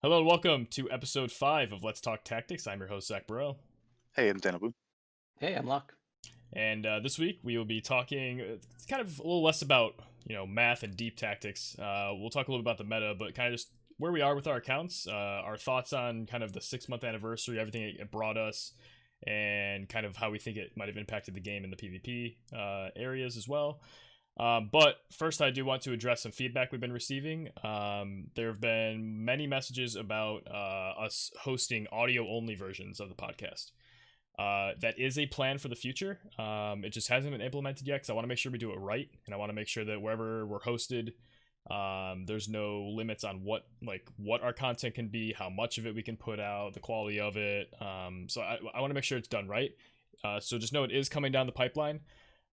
Hello and welcome to episode 5 of Let's Talk Tactics. I'm your host, Zach Burrell. Hey, I'm Danylboone. Hey, I'm Locke. And this week we will be talking kind of a little less about, math and deep tactics. We'll talk a little about the meta, but kind of just where we are with our accounts, our thoughts on kind of the 6-month anniversary, everything it brought us, and kind of how we think it might have impacted the game in the PvP areas as well. But first, I do want to address some feedback we've been receiving. There have been many messages about us hosting audio-only versions of the podcast. That is a plan for the future. It just hasn't been implemented yet because I want to make sure we do it right, and I want to make sure that wherever we're hosted, there's no limits on what our content can be, how much of it we can put out, the quality of it. So I want to make sure it's done right. So just know it is coming down the pipeline.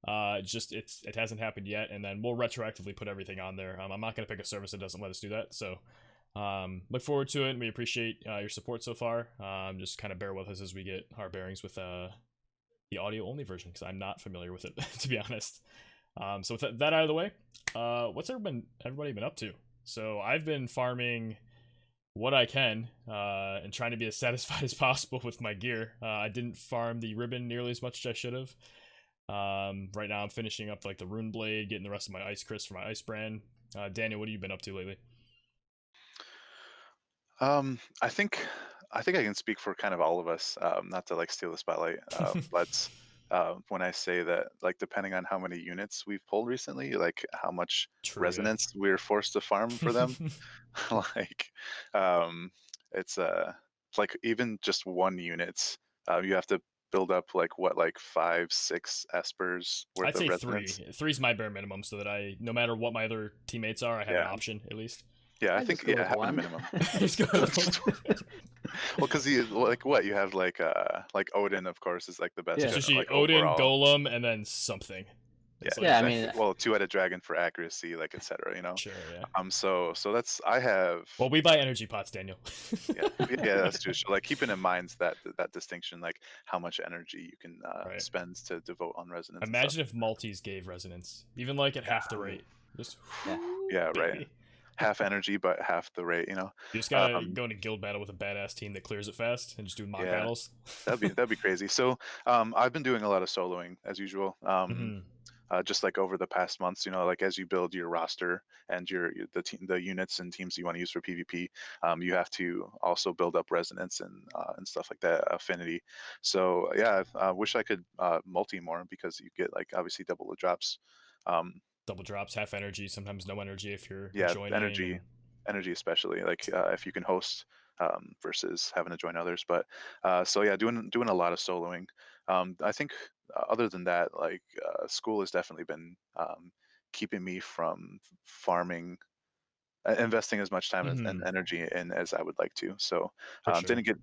It hasn't happened yet, and then we'll retroactively put everything on there. I'm not going to pick a service that doesn't let us do that, so look forward to it, and we appreciate your support so far. Just kind of bear with us as we get our bearings with the audio only version, because I'm not familiar with it to be honest. So with that out of the way, what's everybody been up to? So I've been farming what I can and trying to be as satisfied as possible with my gear. I didn't farm the ribbon nearly as much as I should have. Right now I'm finishing up the rune blade, getting the rest of my ice crystals for my ice brand. Daniel, what have you been up to lately? I think I can speak for kind of all of us. Not to steal the spotlight, but when I say that, depending on how many units we've pulled recently, how much True, resonance we're forced to farm for them, like it's even just one unit, you have to build up 5-6 espers worth I'd of say resonance. 3. 3's my bare minimum, so that no matter what my other teammates are, I have an option at least. Yeah, I I think just go with having a one. minimum. Just go with one. Well, because you you have Odin, of course, is the best. Yeah. It's usually overall. Odin, Golem, and then something. Yeah, Yeah, I exactly. mean, Two-headed dragon for accuracy, etc. Sure, yeah. So that's I have. Well, we buy energy pots, Daniel. yeah, that's true. So keeping in mind that distinction, how much energy you can Right. spend to devote on resonance. Imagine if multis gave resonance, even at half the rate. Just yeah, right. Half energy, but half the rate. You just gotta go into guild battle with a badass team that clears it fast and just do mock battles. that'd be crazy. So I've been doing a lot of soloing as usual. Just over the past months, as you build your roster and the units and teams you want to use for PvP, you have to also build up resonance and stuff like that, affinity. So yeah, I wish I could multi more, because you get obviously double the drops. Double drops, half energy, sometimes no energy if you're joining. Energy especially, if you can host versus having to join others. But so yeah, doing a lot of soloing. I think other than that, school has definitely been keeping me from farming, investing as much time and energy in as I would like to. So Sure. didn't get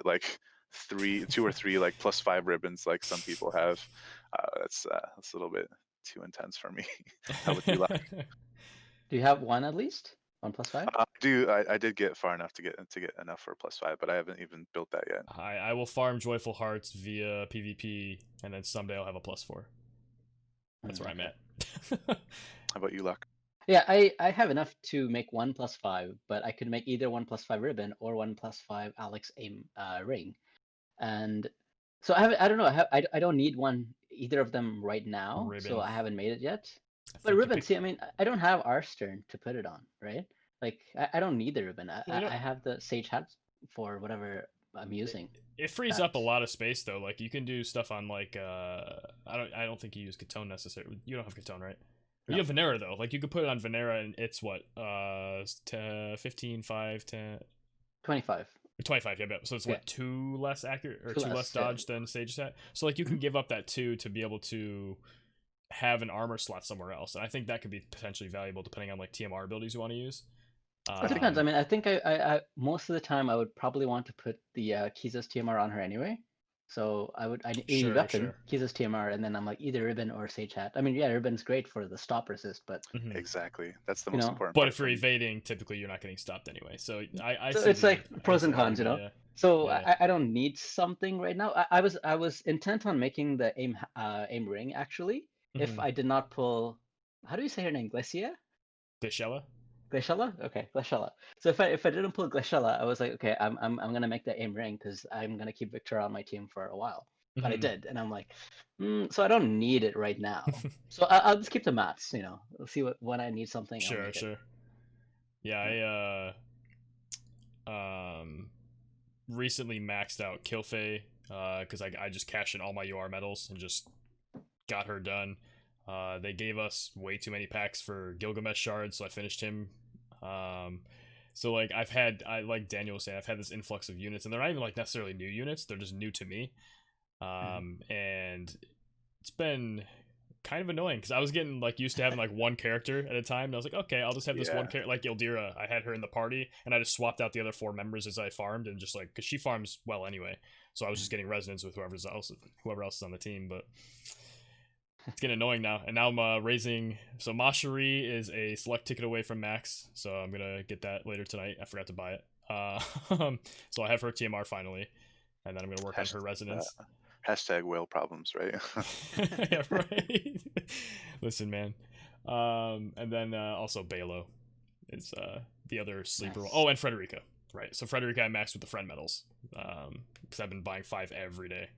2 or 3 +5 ribbons like some people have. That's a little bit too intense for me. How would you like? Do you have one at least? 1 + 5? I did get far enough to get enough for +5, but I haven't even built that yet. I will farm Joyful Hearts via PvP, and then someday I'll have a +4. That's where I'm at. How about you, Locke? Yeah, I have enough to make 1 + 5, but I could make either 1 + 5 ribbon or 1 + 5 Alex aim ring, and so I don't know. I don't need either of them right now, Ribbon. So I haven't made it yet. But ribbon, see, I mean, I don't have Arstern to put it on, right? I don't need the ribbon. I have the Sage hat for whatever I'm using. It frees up a lot of space though. You can do stuff on I don't think you use Katone necessarily. You don't have Katone, right? No. You have Venera though. You could put it on Venera, and it's what 15, 5, 10, 25. 25, yeah. So it's what 2 less accurate or 2 less dodge than Sage's hat. So you can give up that 2 to be able to have an armor slot somewhere else, and I think that could be potentially valuable depending on TMR abilities you want to use. It depends. I mean, I think I most of the time I would probably want to put the Kiza's TMR on her anyway. So I need weapon, Kiza's TMR, and then I'm either ribbon or Sage hat. I mean, yeah, ribbon's great for the stop resist, but exactly, that's the most important. But if you're evading, typically you're not getting stopped anyway. So so it's pros and cons, Yeah. So yeah. I don't need something right now. I was intent on making the aim ring actually. If I did not pull, how do you say her name? Glacia? Gliciella? Glaciella? Okay, Glaciella. So if I didn't pull Glaciella, I was like, okay, I'm gonna make that aim ring because I'm gonna keep Victor on my team for a while. But I did, and I'm like, so I don't need it right now. So I'll just keep the mats, We'll see when I need something, I'll make it. Sure. Yeah, I recently maxed out Kilfei because I just cashed in all my UR medals and just got her done. They gave us way too many packs for Gilgamesh shards, so I finished him. So like like Daniel was saying, I've had this influx of units, and they're not even like necessarily new units; they're just new to me. And it's been kind of annoying because I was getting like used to having like one character at a time, and I was like, okay, I'll just have this one character. Like Ildira, I had her in the party, and I just swapped out the other 4 members as I farmed, and just like because she farms well anyway, so I was just getting resonance with whoever else is on the team, but. It's getting annoying now, and now I'm raising. So Mashari is a select ticket away from max, so I'm gonna get that later tonight. I forgot to buy it, so I have her TMR finally, and then I'm gonna work on her resonance. Hashtag whale problems, right? Yeah, right. Listen, man. And then also Balo is the other sleeper. Nice. Oh, and Frederica, right? So Frederica I maxed with the friend medals because I've been buying 5 every day.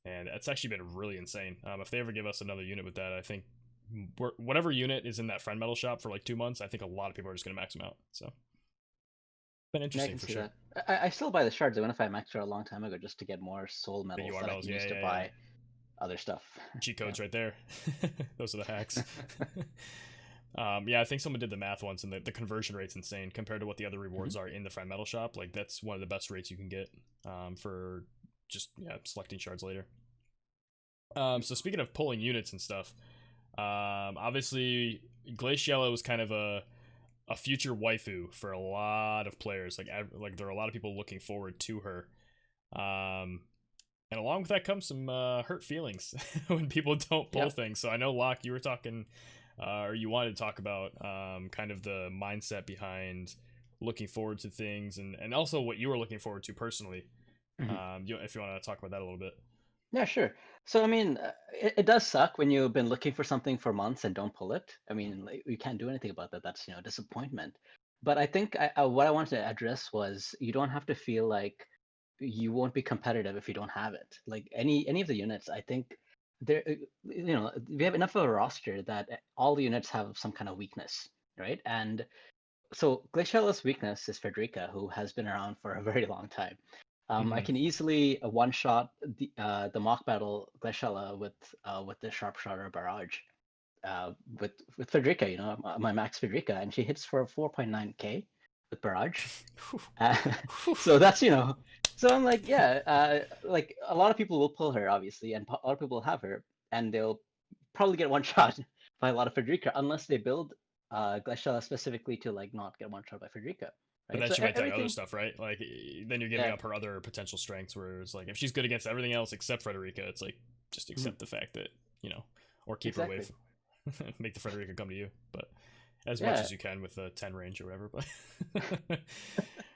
And it's actually been really insane. If they ever give us another unit with that, I think whatever unit is in that friend metal shop for like 2 months, I think a lot of people are just going to max them out. So, been interesting for sure. I still buy the shards, even if I maxed out a long time ago, just to get more soul medals that I can use to buy other stuff. Cheat codes right there. Those are the hacks. Yeah, I think someone did the math once, and the conversion rate's insane compared to what the other rewards are in the friend metal shop. Like that's one of the best rates you can get for just selecting shards later. So speaking of pulling units and stuff, obviously Glaciella was kind of a future waifu for a lot of players. Like there are a lot of people looking forward to her. And along with that comes some hurt feelings when people don't pull things. So I know, Locke, you were talking, or you wanted to talk about kind of the mindset behind looking forward to things, and also what you were looking forward to personally. If you want to talk about that a little bit. Yeah, sure. So I mean, it does suck when you've been looking for something for months and don't pull it. I mean, like, you can't do anything about that. That's disappointment. But I think what I wanted to address was you don't have to feel like you won't be competitive if you don't have it. Like any of the units, I think there, we have enough of a roster that all the units have some kind of weakness, right? And so Glaciella's weakness is Frederica, who has been around for a very long time. I can easily one-shot the mock battle Glaciella with the Sharpshooter Barrage with Frederica, my max Frederica, and she hits for 4.9k with Barrage. So that's so I'm like, like a lot of people will pull her, obviously, and a lot of people will have her, and they'll probably get one shot by a lot of Frederica unless they build Glaciella specifically to like not get one shot by Frederica. But then she might take other stuff, right? Like then you're giving up her other potential strengths. Whereas like if she's good against everything else except Frederica, it's like just accept the fact that or keep her away, make the Frederica come to you, but as much as you can with a 10 range or whatever.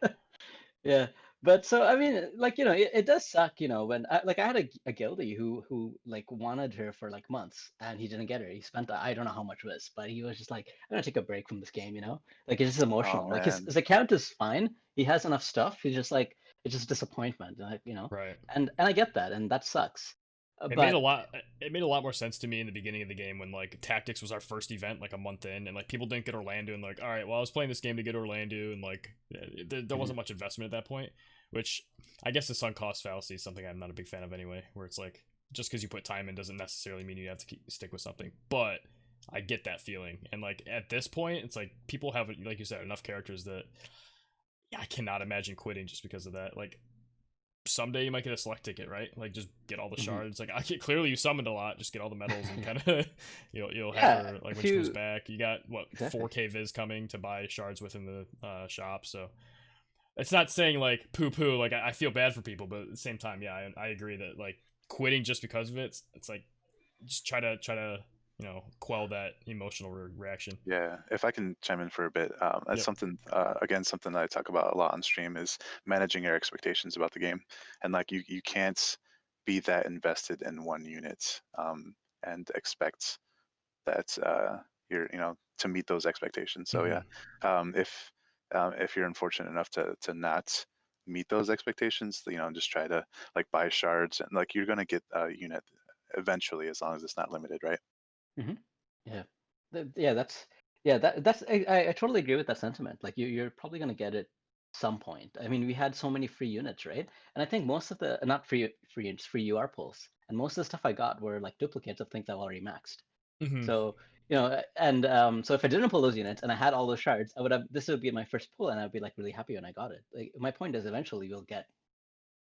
But yeah, but so I mean, like it does suck, when I had a guildie who like wanted her for like months and he didn't get her. He spent I don't know how much it was, but he was just like, I'm gonna take a break from this game, like it's just emotional. Like his account is fine, he has enough stuff. He's just like it's just disappointment, right. And I get that, and that sucks. It made a lot more sense to me in the beginning of the game when like Tactics was our first event like a month in, and like people didn't get Orlando, and like, all right, well I was playing this game to get Orlando, and like there wasn't much investment at that point, which I guess the sunk cost fallacy is something I'm not a big fan of anyway, where it's like just because you put time in doesn't necessarily mean you have to stick with something. But I get that feeling, and like at this point it's like people have, like you said, enough characters that I cannot imagine quitting just because of that. Like someday you might get a select ticket, right? Like just get all the shards. Like clearly you summoned a lot, just get all the medals and kind of you'll have her like when she comes back. You got what 4k viz coming to buy shards within the shop. So it's not saying like poo like I feel bad for people, but at the same time, yeah, I agree that like quitting just because of it's like just try to quell that emotional reaction. Yeah, if I can chime in for a bit, that's something something that I talk about a lot on stream is managing your expectations about the game, and like you can't be that invested in one unit and expect that to meet those expectations. So yeah, if you're unfortunate enough to not meet those expectations, just try to like buy shards, and like you're gonna get a unit eventually, as long as it's not limited, right? Yeah. That's I totally agree with that sentiment. Like you're probably gonna get it some point. I mean, we had so many free units, right? And I think most of the not free units, free UR pulls, and most of the stuff I got were like duplicates of things I've already maxed. So and so if I didn't pull those units and I had all those shards, this would be my first pull, and I'd be like really happy when I got it. Like my point is, eventually you'll get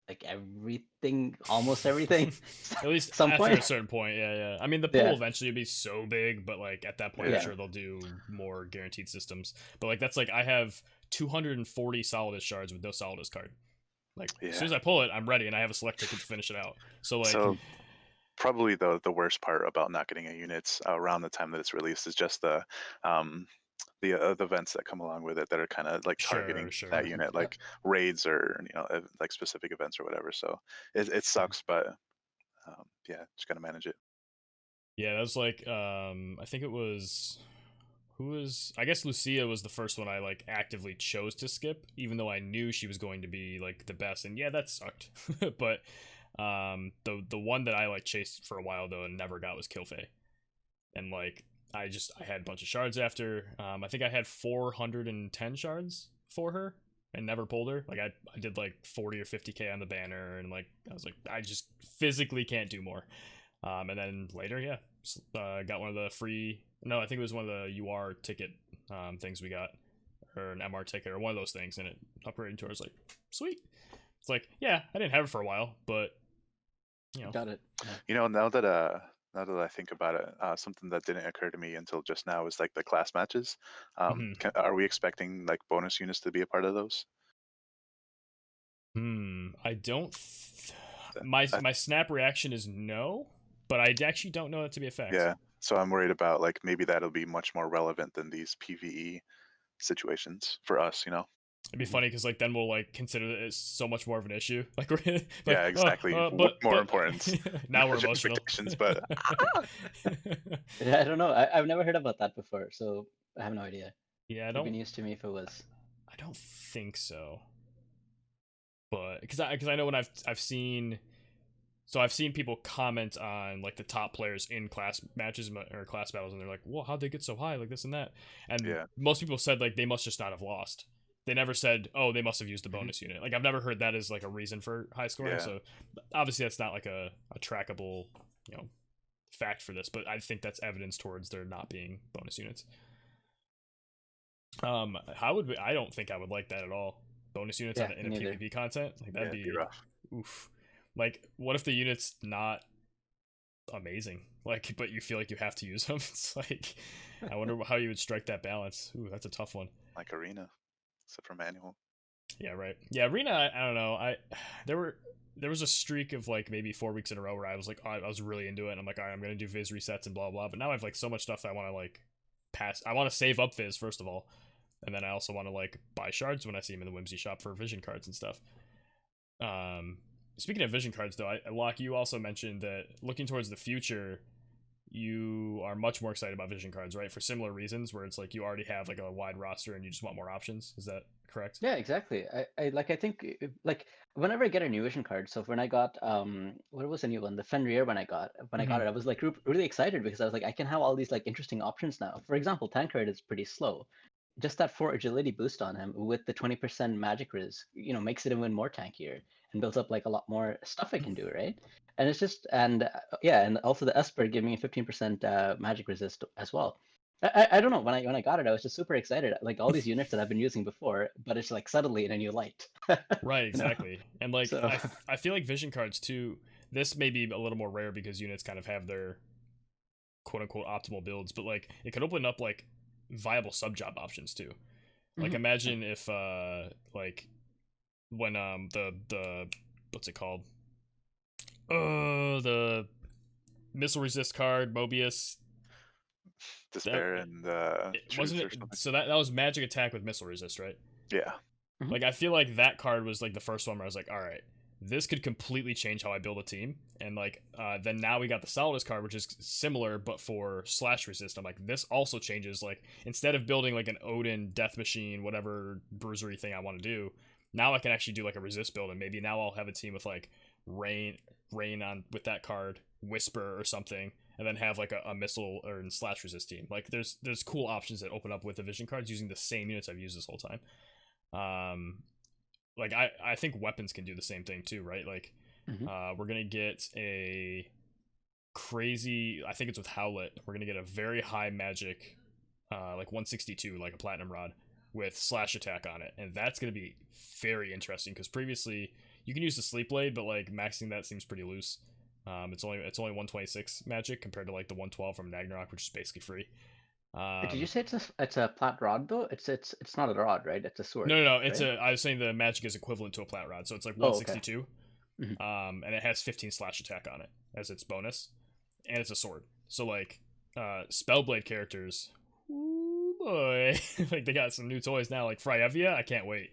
like everything, almost everything. At least some after point. a certain point, yeah. I mean, the pool eventually will be so big, but like at that point, I'm sure they'll do more guaranteed systems. But like that's like I have 240 Solidus shards with no Solidus card. Like as soon as I pull it, I'm ready, and I have a select ticket to finish it out. So like, probably the worst part about not getting a unit around the time that it's released is just the events that come along with it that are kind of like targeting that unit, like raids or like specific events or whatever. So it sucks, but yeah, just gotta manage it. Yeah, that was like I think it was I guess Lucia was the first one I like actively chose to skip, even though I knew she was going to be like the best, and yeah, that sucked. But the one that I like chased for a while though and never got was Kilfei, and like I had a bunch of shards after. I think I had 410 shards for her and never pulled her. Like I did like 40 or 50k on the banner, and like I was like, I just physically can't do more. And then later, got one of the free. No, I think it was one of the UR ticket things we got, or an MR ticket, or one of those things, and it upgraded to. I was like, sweet. It's like, yeah, I didn't have it for a while, but got it. Now that I think about it, something that didn't occur to me until just now is like the class matches. Are we expecting like bonus units to be a part of those? I don't. My snap reaction is no, but I actually don't know it to be a fact. Yeah, so I'm worried about like maybe that'll be much more relevant than these PvE situations for us. It'd be funny because like then we'll like consider it as so much more of an issue. Like we're like, yeah, exactly. But more important. Now we're emotional. But yeah, I don't know. I've never heard about that before, so I have no idea. Yeah, It'd be news to me if it was. I don't think so. But because I know when I've seen. So I've seen people comment on like the top players in class matches or class battles, and they're like, "Well, how'd they get so high? Like this and that." And most people said like they must just not have lost. They never said, "Oh, they must have used the bonus unit." Like I've never heard that as like a reason for high scoring. So obviously that's not like a trackable, fact for this. But I think that's evidence towards there not being bonus units. I don't think I would like that at all. Bonus units in a PvP content, like that'd be rough. Oof. Like, what if the unit's not amazing? Like, but you feel like you have to use them. It's like, I wonder how you would strike that balance. Ooh, that's a tough one. Like Arena, except for manual. Yeah, right. Yeah, Arena. I don't know. There was a streak of like maybe 4 weeks in a row where I was like, I was really into it. And I'm like, all right, I'm gonna do Viz resets and blah blah. But now I have like so much stuff I want to like pass. I want to save up Viz first of all, and then I also want to like buy shards when I see them in the Whimsy shop for vision cards and stuff. Speaking of vision cards, though, Locke, you also mentioned that looking towards the future, you are much more excited about vision cards, right? For similar reasons, where it's like you already have like a wide roster and you just want more options. Is that correct? Yeah, exactly. I think like whenever I get a new vision card. So when I got what was the new one? The Fenrir. When I got it, I was like really excited because I was like, I can have all these like interesting options now. For example, Tancred is pretty slow. Just that 4 agility boost on him with the 20% magic riz, makes it even more tankier and builds up like a lot more stuff I can do, right? And it's just and also the Esper gave me a 15% magic resist as well. I don't know, when I got it, I was just super excited, like all these units that I've been using before, but it's like suddenly in a new light. Right, exactly. And like so. I feel like vision cards too. This may be a little more rare because units kind of have their quote unquote optimal builds, but like it could open up like viable sub job options too. Like imagine if like when the what's it called? The missile resist card, Mobius. Despair and wasn't it? So that was magic attack with missile resist, right? Yeah. Like I feel like that card was like the first one where I was like, all right, this could completely change how I build a team. And like, then now we got the Solidus card, which is similar but for slash resist. I'm like, this also changes. Like, instead of building like an Odin Death Machine, whatever bruisery thing I want to do, now I can actually do like a resist build, and maybe now I'll have a team with like rain on with that card, Whisper or something, and then have like a missile or slash resist team. Like, there's cool options that open up with the vision cards using the same units I've used this whole time. Like I think weapons can do the same thing too, right? Like, we're gonna get a crazy, I think it's with Howlet, we're gonna get a very high magic, like 162, like a platinum rod with slash attack on it, and that's gonna be very interesting because previously you can use the sleep blade, but like maxing that seems pretty loose. It's only 126 magic compared to like the 112 from Ragnarok, which is basically free. Did you say it's a plat rod though? It's not a rod, right? It's a sword. No. It's right? I was saying the magic is equivalent to a plat rod, so it's like 162. Oh, okay. And it has 15 slash attack on it as its bonus, and it's a sword. So like, Spellblade characters, ooh boy, like they got some new toys now, like Fryevia. I can't wait.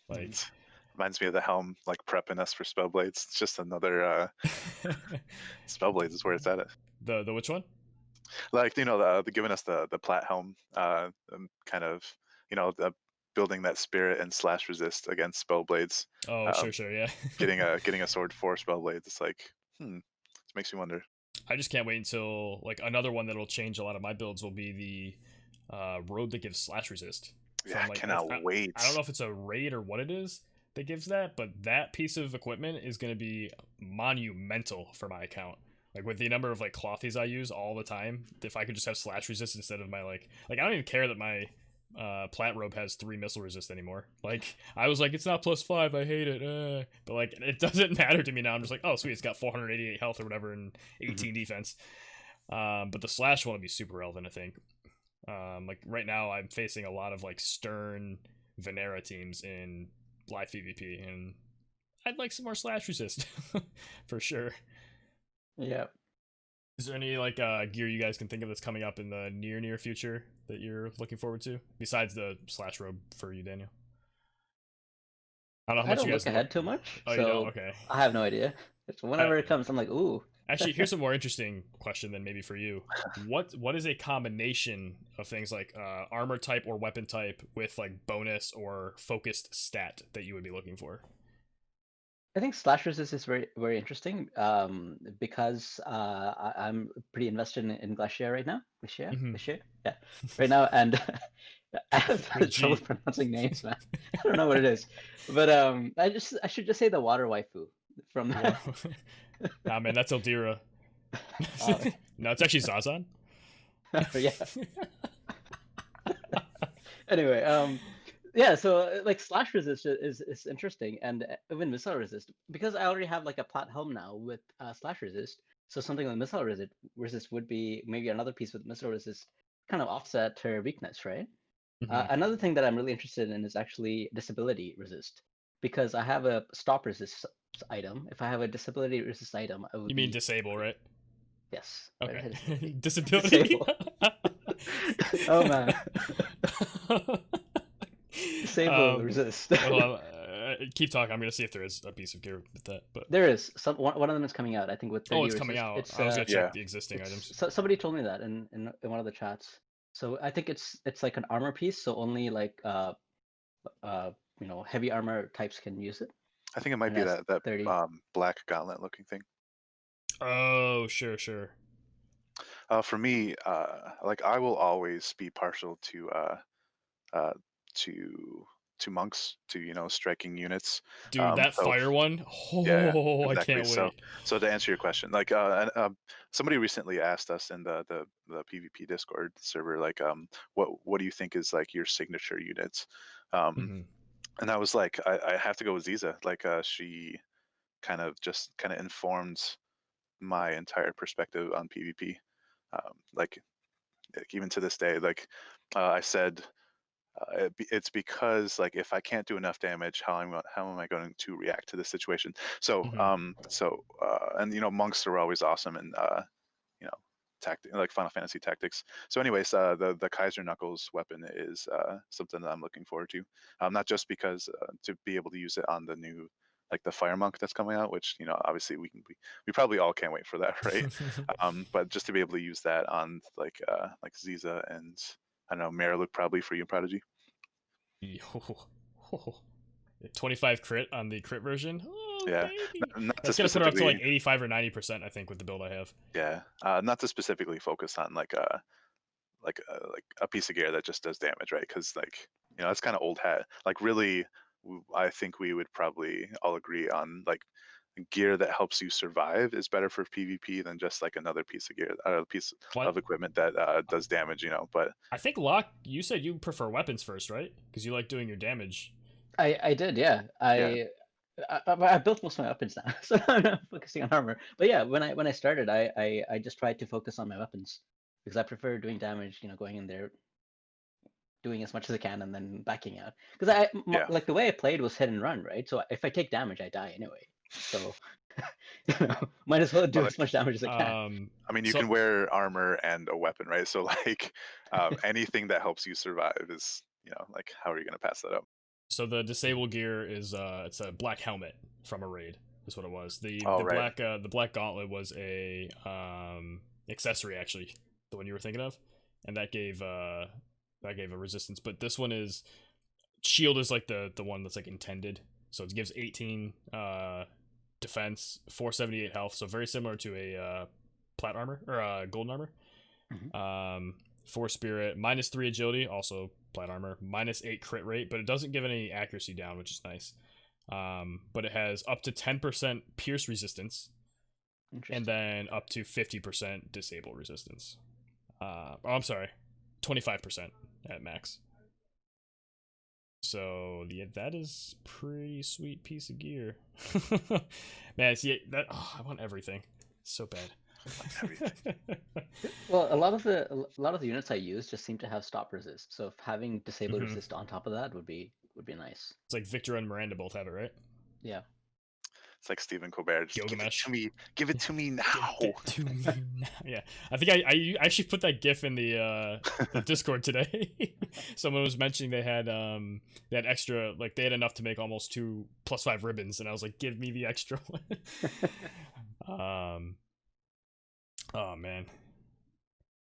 Like, reminds me of the helm, like prepping us for Spellblades. It's just another Spellblades is where it's at. The which one? Like, the giving us the plat helm, kind of, the building that spirit and slash resist against Spellblades. Oh, sure, yeah. getting a sword for Spellblades. It's like, it makes me wonder. I just can't wait until like another one that'll change a lot of my builds will be the road that gives slash resist. Yeah, I cannot wait. I don't know if it's a raid or what it is that gives that, but that piece of equipment is going to be monumental for my account. Like, with the number of like clothies I use all the time, if I could just have slash resist instead of my like I don't even care that my plat robe has 3 missile resist anymore. Like, I was like, it's not +5, I hate it, but like, it doesn't matter to me now. I'm just like, oh sweet, it's got 488 health or whatever and 18 defense. But the slash one will be super relevant, I think. Like right now I'm facing a lot of like Stern Venera teams in live PvP, and I'd like some more slash resist for sure. Yeah. Is there any like gear you guys can think of that's coming up in the near future that you're looking forward to besides the slash robe for you, Daniel? I don't know how much you guys look ahead too much. Oh, so you don't? Okay. I have no idea. It's whenever it comes, I'm like, ooh. Actually, here's a more interesting question than maybe for you. What is a combination of things like armor type or weapon type with like bonus or focused stat that you would be looking for? I think slash resist is very, very interesting because I'm pretty invested in Glacier right now. Glacier, yeah, right now, and I have trouble pronouncing names, man. I don't know what it is, but I should just say the water waifu from. Nah, man, that's Eldira. No, it's actually Zazan. Yeah. Anyway, yeah, so like slash resist is interesting, and even missile resist, because I already have like a plat helm now with slash resist. So something like missile resist would be maybe another piece with missile resist, kind of offset her weakness, right? Another thing that I'm really interested in is actually disability resist, because I have a stop resist item. If I have a disability resist item, I would. You mean disable, right? Yes. Okay. Disability. Oh man. Disable resist. Well, keep talking. I'm gonna see if there is a piece of gear with that. But there is one of them is coming out. I think with. It's coming out. I was gonna check the existing items. Somebody told me that in one of the chats. So I think it's like an armor piece. So only like heavy armor types can use it. I think it might be that black gauntlet looking thing. Oh, sure. For me, like I will always be partial to monks, to striking units. Dude, that fire one. Oh, yeah, exactly. I can't wait. So to answer your question, like somebody recently asked us in the PvP Discord server, like what do you think is like your signature units? And I was like, I have to go with Ziza. Like she kind of informs my entire perspective on PvP. Like even to this day, like I said, it's because like if I can't do enough damage, how am I going to react to this situation? So and monks are always awesome and like Final Fantasy tactics. So anyways, the Kaiser Knuckles weapon is something that I'm looking forward to. Not just because to be able to use it on the new like the Fire Monk that's coming out, which obviously we probably all can't wait for that, right? But just to be able to use that on like Ziza and I don't know, Mariluk probably for you, Prodigy. 25 crit on the crit version. Oh, yeah, that's gonna put her up to like 85 or 90%, I think, with the build I have. Yeah, not to specifically focus on like a piece of gear that just does damage, right? Because like that's kind of old hat. Like really, I think we would probably all agree on like gear that helps you survive is better for PvP than just like another piece of gear, piece of equipment that does damage. But I think Locke, you said you prefer weapons first, right? Because you like doing your damage. I did, yeah. I built most of my weapons now, so I'm not focusing on armor. But yeah, when I started, I just tried to focus on my weapons because I prefer doing damage. Going in there, doing as much as I can, and then backing out. Because like the way I played was hit and run, right? So if I take damage, I die anyway. So might as well do as much damage as I can. I mean, you can wear armor and a weapon, right? So like anything that helps you survive is like how are you going to pass that up? So the disable gear is it's a black helmet from a raid. Is what it was. The black gauntlet was a accessory, actually, the one you were thinking of, and that gave a resistance. But this one is shield is like the one that's like intended. So it gives 18 defense, 478 health. So very similar to a plat armor or golden armor. Mm-hmm. 4 spirit, -3 agility, also plat armor, -8 crit rate, but it doesn't give any accuracy down, which is nice. But it has up to 10% pierce resistance, and then up to 50% disable resistance. I'm sorry, 25% at max. So yeah, that is pretty sweet piece of gear. Man, see that? I want everything. So bad. Well, a lot of the units I use just seem to have stop resist. So if having disable resist on top of that would be nice. It's like Victor and Miranda both have it, right? Yeah. It's like Stephen Colbert. Just Gilgamesh. Give it to me now. Give it to me now. Yeah, I think I actually put that GIF in the Discord today. Someone was mentioning they had extra, like they had enough to make almost 2 +5 ribbons, and I was like, give me the extra one. Oh man,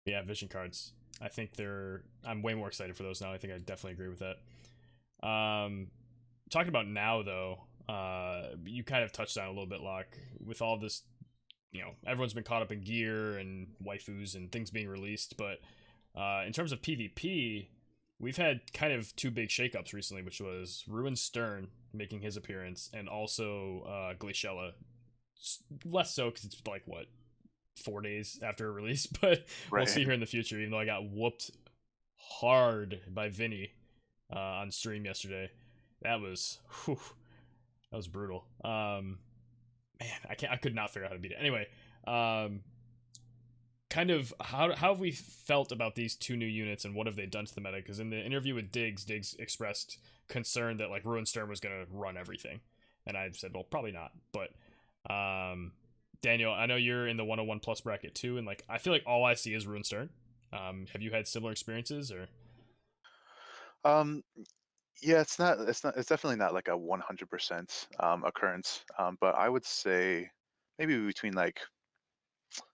yeah, vision cards. I think I'm way more excited for those now. I think I definitely agree with that. Talking about now though, you kind of touched on a little bit, Locke, with all this. Everyone's been caught up in gear and waifus and things being released, but in terms of PvP, we've had kind of 2 big shakeups recently, which was Ruin Stern making his appearance, and also Glaciella. Less so because it's like 4 days after release, but we'll see here in the future, even though I got whooped hard by Vinny on stream yesterday. That was brutal. Man, I could not figure out how to beat it. Anyway, kind of how have we felt about these 2 new units and what have they done to the meta? Because in the interview with Diggs expressed concern that like Ruin Stern was going to run everything, and I said, well, probably not, but Daniel, I know you're in the 101 plus bracket too, and like I feel like all I see is Ruin Stern. Have you had similar experiences or? Yeah, it's definitely not like a 100% occurrence, but I would say maybe between like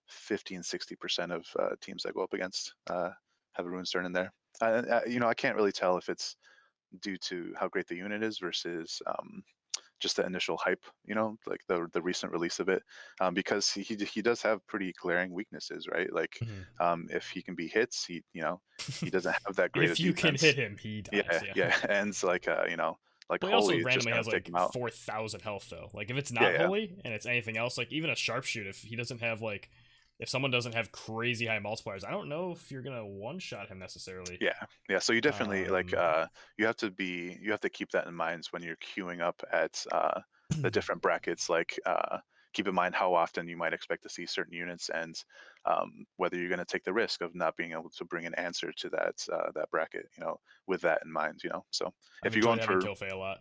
50 and 60% of teams I go up against have a Ruin Stern in there. I can't really tell if it's due to how great the unit is versus just the initial hype, like the recent release of it, because he does have pretty glaring weaknesses, right? Like if he can be hits, he doesn't have that great. If you can hit him, he dies. Yeah, and it's like like but Holy he also randomly has like 4,000 health though. Like if it's not Holy and it's anything else, like even a sharpshoot, if he doesn't have like. If someone doesn't have crazy high multipliers, I don't know if you're gonna one-shot him necessarily. Yeah. So you definitely you have to keep that in mind when you're queuing up at the different brackets. Like keep in mind how often you might expect to see certain units, and whether you're gonna take the risk of not being able to bring an answer to that bracket. With that in mind. So if you're going for Killfei a lot,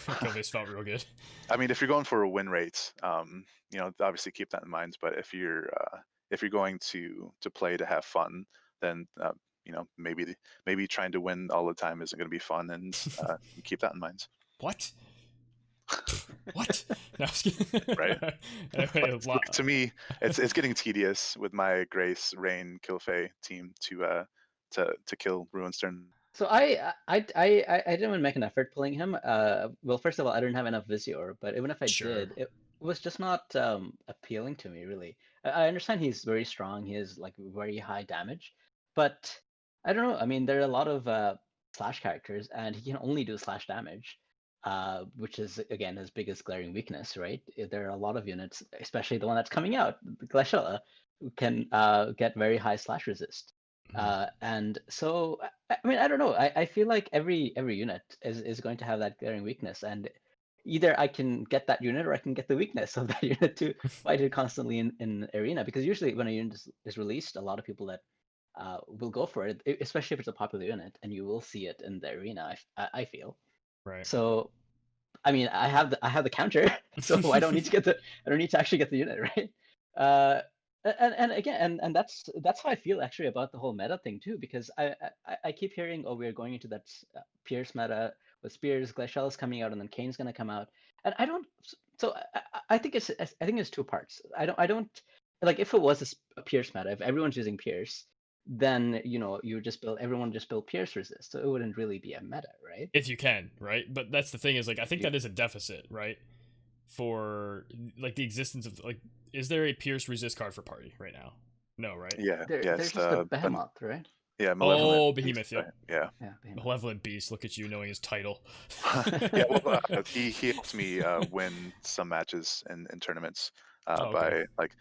Killfei's felt real good. I mean, if you're going for a win rate, obviously keep that in mind. But if you're going to play to have fun, then maybe trying to win all the time isn't going to be fun, and keep that in mind. What? What? No, I was kidding. Right. Anyway, To me, it's getting tedious with my Grace, Rain, Kilfei team to kill Ruinstern. So I didn't even make an effort pulling him. Well, first of all, I didn't have enough Visior, but even if I Sure. did, it was just not appealing to me really. I understand he's very strong. He has like very high damage, but I don't know. I mean, there are a lot of slash characters, and he can only do slash damage, which is again his biggest glaring weakness, right? There are a lot of units, especially the one that's coming out, the Glaciella, who can get very high slash resist. And so I mean, I don't know. I feel like every unit is going to have that glaring weakness, and either I can get that unit or I can get the weakness of that unit to fight it constantly in arena. Because usually when a unit is released, a lot of people that will go for it, especially if it's a popular unit, and you will see it in the arena. I feel. Right. So, I mean, I have the counter, so I don't need to actually get the unit, right? And again, and that's how I feel actually about the whole meta thing too, because I keep hearing, oh, we're going into that Pierce meta with Spears, Glacialla's coming out, and then Kane's gonna come out, and I don't. So I think it's two parts. I don't like, if it was a Pierce meta, if everyone's using Pierce, then everyone just build Pierce resist, so it wouldn't really be a meta, right? If you can, right? But that's the thing, is like, I think that is a deficit, right? For like the existence of, like, is there a Pierce resist card for party right now? No, right? Yeah, there's just a Behemoth, right? Yeah, Malevolent Behemoth. Yep. Yeah. Behemoth. Malevolent Beast. Look at you knowing his title. Yeah, well, he helped me win some matches in tournaments by like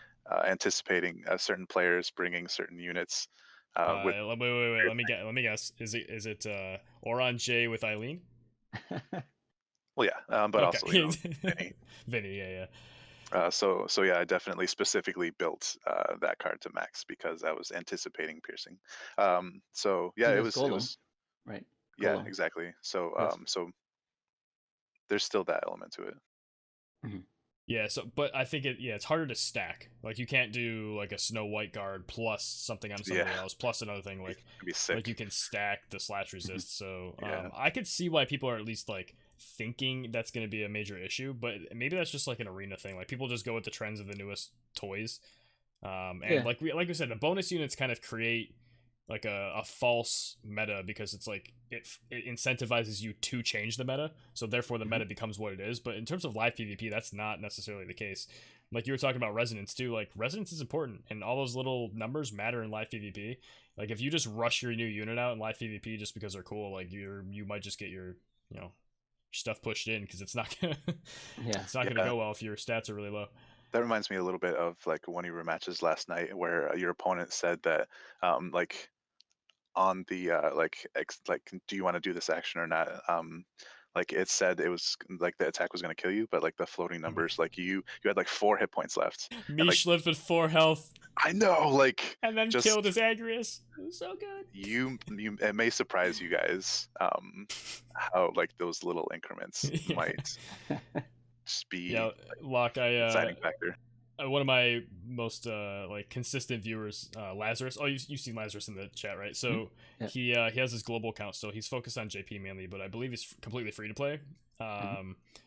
anticipating certain players bringing certain units. Wait. Let me guess. Is it Oron J with Eileen? Well, yeah, but okay. also Vinny. Yeah. So yeah, I definitely specifically built that card to max because I was anticipating piercing. So yeah, it was right. Yeah, Golem. exactly. So Yes. so there's still that element to it. Mm-hmm. Yeah, but I think it's harder to stack. Like, you can't do like a Snow White guard plus something on somebody else plus another thing. Like, it'd be sick. Like, you can stack the slash resist. So Yeah. I could see why people are at least like thinking that's going to be a major issue, but maybe that's just like an arena thing. Like, people just go with the trends of the newest toys. And like we said, the bonus units kind of create like a false meta, because it's like it incentivizes you to change the meta, so therefore the meta becomes what it is. But in terms of live PvP, that's not necessarily the case. Like, you were talking about resonance too. Like, resonance is important, and all those little numbers matter in live PvP. Like, if you just rush your new unit out in live PvP just because they're cool, like, you might just get your stuff pushed in, because it's not gonna it's not gonna go well if your stats are really low. That reminds me a little bit of like one of your matches last night, where your opponent said that like on the like do you want to do this action or not, like it said it was like the attack was going to kill you, but like the floating numbers, like you had like 4 hit points left. Mish lived with 4 health. I know, like, and then just killed his Agrius. It was so good. You it may surprise you guys how like those little increments might just be Locke, deciding factor. One of my most like consistent viewers, Lazarus. Oh, you've seen Lazarus in the chat, right? So he has his global account still. He's focused on JP mainly, but I believe he's completely free to play.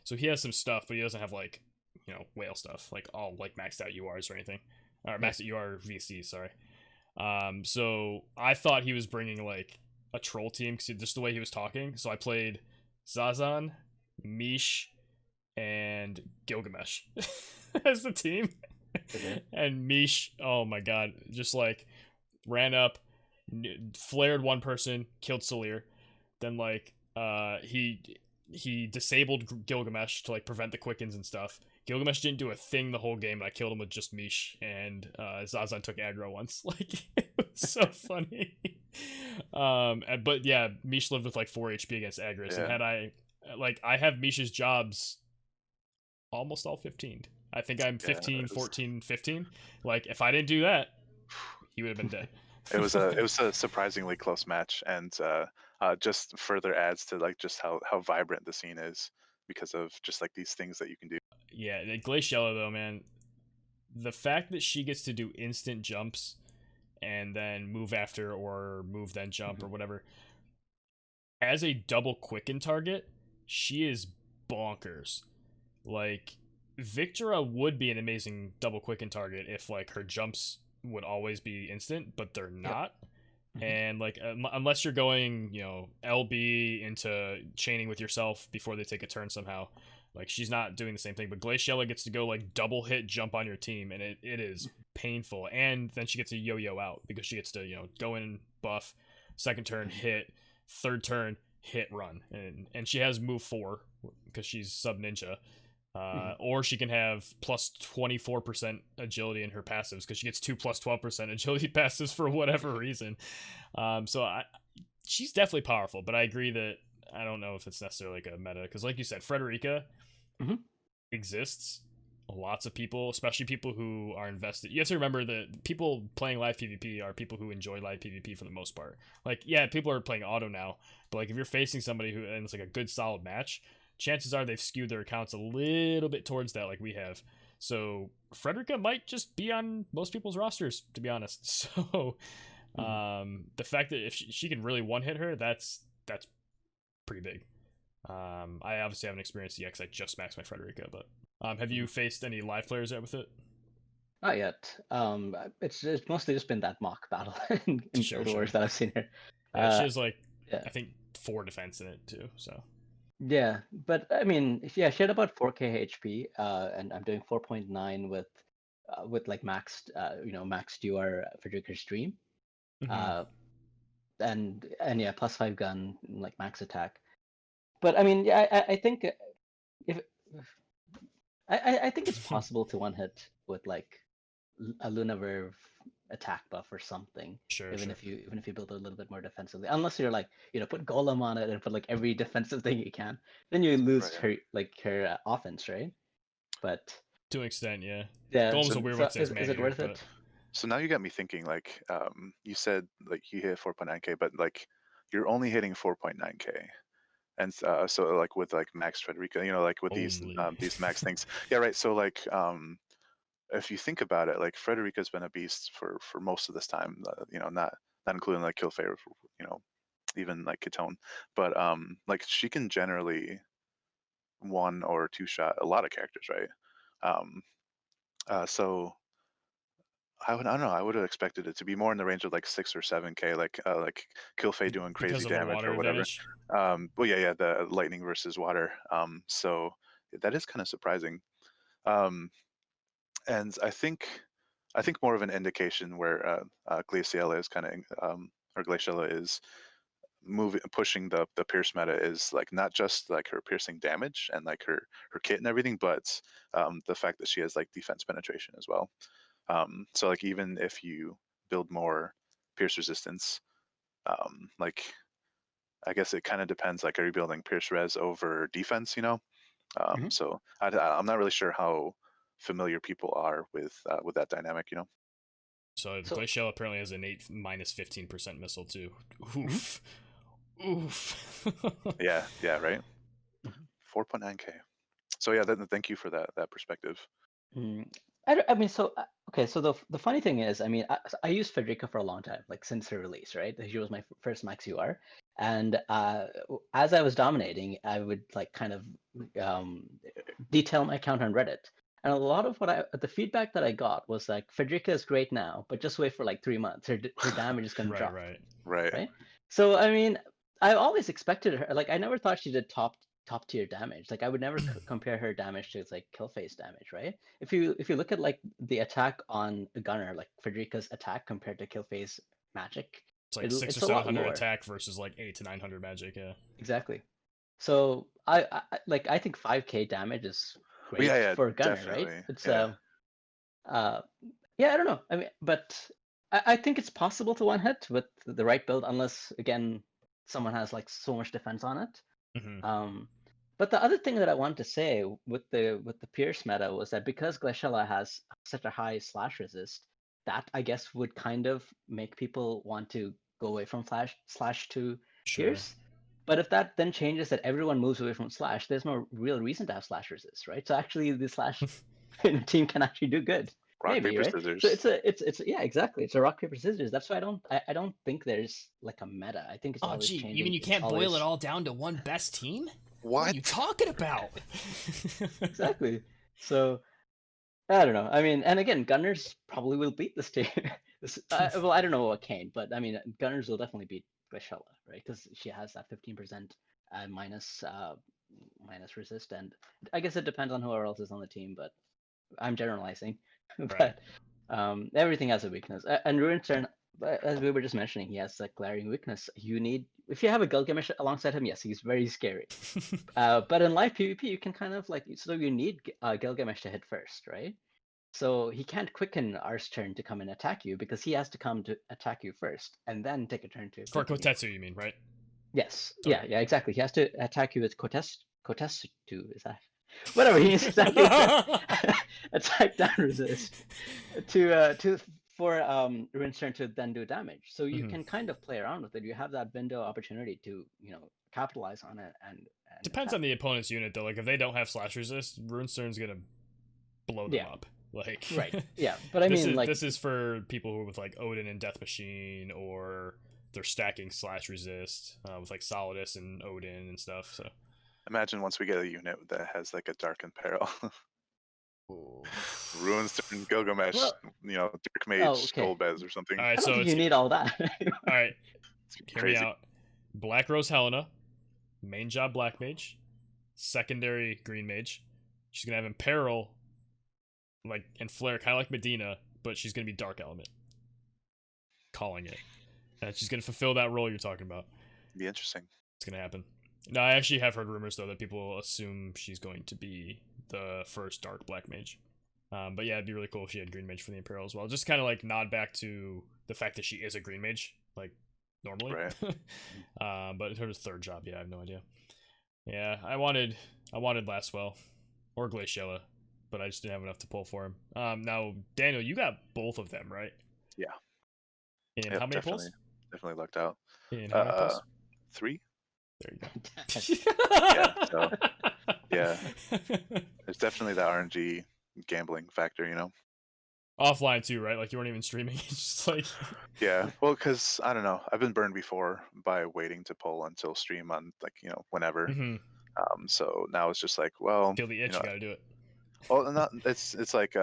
So he has some stuff, but he doesn't have like whale stuff, like all like maxed out URs or anything, or maxed out UR VC. Sorry. So I thought he was bringing like a troll team, because just the way he was talking. So I played Zazan, Mish, and Gilgamesh as the team. And Mish, oh my god, just like ran up, flared one person, killed Salir, then like he disabled Gilgamesh to like prevent the quickens and stuff. Gilgamesh didn't do a thing the whole game, and I killed him with just Mish, and Zazan took aggro once. Like, it was so funny. But yeah, Mish lived with like 4 HP against Agris, and I have Mish's jobs almost all 15'd. I think I'm 15, 14, 15. Like, if I didn't do that, he would have been dead. It was a surprisingly close match, and just further adds to like just how vibrant the scene is because of just like these things that you can do. Yeah, Glaciella though, man, the fact that she gets to do instant jumps and then move after, or move then jump, or whatever, as a double quicken target, she is bonkers. like Victora would be an amazing double quicken target if like her jumps would always be instant, but they're not. And like unless you're going, LB into chaining with yourself before they take a turn somehow, like she's not doing the same thing. But Glaciella gets to go like double hit jump on your team, and it is painful. And then she gets to yo-yo out because she gets to go in buff, second turn hit, third turn hit run, and she has move 4 because she's sub ninja. Or she can have plus 24% agility in her passives because she gets 2 plus 12% agility passives for whatever reason. She's definitely powerful, but I agree that I don't know if it's necessarily like a meta because, like you said, Frederica exists. Lots of people, especially people who are invested. You have to remember that people playing live PvP are people who enjoy live PvP for the most part. Like, yeah, people are playing auto now, but like if you're facing somebody who and it's like a good solid match, chances are they've skewed their accounts a little bit towards that, like we have. So Frederica might just be on most people's rosters, to be honest. So the fact that if she can really one hit her, that's pretty big. I obviously haven't experienced the X. I just maxed my Frederica, but have you faced any live players yet with it? Not yet. It's mostly just been that mock battle in Total Wars that I've seen her. Yeah, she has like I think 4 defense in it too. So. Yeah, but I mean, she had about 4k HP, and I'm doing 4.9 with like maxed, maxed UR Frederica's stream, and yeah, plus 5 gun, like max attack. But I mean, yeah, I think I think it's possible to one hit with like a Lunaverve attack buff or something. Even if you build it a little bit more defensively, unless you're like put Golem on it and put like every defensive thing you can, then you lose her offense, right? But to an extent, yeah. Golem's a weird one. Is it worth it? So now you got me thinking. Like, you said like you hit 4.9k, but like you're only hitting 4.9k. And so like with like max Frederica, like with these max things, yeah, right. So like if you think about it, like Frederica's been a beast for most of this time, not including like Killfay, even like Katone, but like she can generally 1 or 2 shot a lot of characters, right? So I don't know. I would have expected it to be more in the range of like 6 or 7k, like Killfay doing crazy damage or whatever. Well, yeah, the lightning versus water. So that is kind of surprising. And I think more of an indication where Glaciella is kind of or Glaciella is pushing the Pierce meta is like not just like her piercing damage and like her kit and everything, but the fact that she has like defense penetration as well. So like even if you build more pierce resistance, like I guess it kind of depends. Like, are you building pierce res over defense? So I'm not really sure how familiar people are with that dynamic. So Glaciella apparently has an 8 minus 15% missile too. Oof. Oof. yeah, right. 4.9k. So yeah, thank you for that perspective. I mean, so okay. So the funny thing is, I mean, I used Frederica for a long time, like since her release, right? She was my first max UR, and as I was dominating, I would like kind of detail my account on Reddit, and a lot of the feedback that I got was like, Frederica is great now, but just wait for like 3 months. Her damage is gonna drop. Right. So I mean, I always expected her. Like, I never thought she did top tier damage. Like, I would never compare her damage to like Killfay's damage, right? If you look at like the attack on a gunner, like Frederica's attack compared to Killfay's magic, it's like 600 or 700 attack versus like 800 to 900 magic. Yeah, exactly. So I think 5k damage is great for a gunner, definitely. Right? It's I don't know. I mean, but I think it's possible to one hit with the right build, unless again someone has like so much defense on it. But the other thing that I wanted to say with the Pierce meta was that because Glaciella has such a high slash resist, that I guess would kind of make people want to go away from slash to Pierce. But if that then changes that everyone moves away from slash, there's no real reason to have slash resist, right? So actually the slash team can actually do good. Rock, maybe, paper, right? scissors. So it's yeah, exactly. It's a rock, paper, scissors. That's why I don't think there's like a meta. I think it's always changing. You mean you can't boil it all down to one best team? What are you talking about? Exactly. So I don't know. I mean, and again, Gunners probably will beat this team. Well, I don't know what Kane, but I mean, Gunners will definitely beat Glaciella, right? Because she has that 15% minus resist, and I guess it depends on who else is on the team, but I'm generalizing. Right. But everything has a weakness, and Ruinstern, as we were just mentioning, he has a glaring weakness. If you have a Gilgamesh alongside him, yes, he's very scary. But in live PvP, you can kind of you need Gilgamesh to hit first, right? So he can't quicken R's turn to come and attack you because he has to come to attack you first and then take a turn to. For Kotetsu, you mean, right? Yes. Okay. Yeah, exactly. He has to attack you with Kotetsu, is that? Whatever, he needs to attack you with attack down resist for Ruin's turn to then do damage. So you can kind of play around with it. You have that window opportunity to, capitalize on it and depends attack. on the opponent's unit though. Like if they don't have slash resist, Runestern's gonna blow them up. Like right. Yeah. But I mean, this is for people who are with like Odin and Death Machine, or they're stacking slash resist with like Solidus and Odin and stuff. So imagine once we get a unit that has like a Darkened Peril. Ruinstern, Gilgamesh, Dark Mage, Golbez or something. All right, so you need all that. All right, hear me out. Black Rose Helena, main job Black Mage, secondary Green Mage. She's gonna have Imperil, and Flare, kind of like Medina, but she's gonna be Dark Element. Calling it, and she's gonna fulfill that role you're talking about. Be interesting. It's gonna happen. No, I actually have heard rumors though that people assume she's going to be the first Dark Black Mage. But yeah, it'd be really cool if she had Green Mage for the Imperial as well. Just kind of nod back to the fact that she is a Green Mage, normally. Right. But in terms of third job, yeah, I have no idea. Yeah, I wanted Lastwell or Glaciella, but I just didn't have enough to pull for him. Now, Daniel, you got both of them, right? Yeah. In how many pulls? Definitely lucked out. In how many pulls? 3. There you go. Yeah. There's definitely the RNG gambling factor, Offline too, right? You weren't even streaming. It's just yeah. Well, because I don't know, I've been burned before by waiting to pull until stream on whenever. Mm-hmm. So now it's just well, feel the itch, you gotta do it. Well, it's like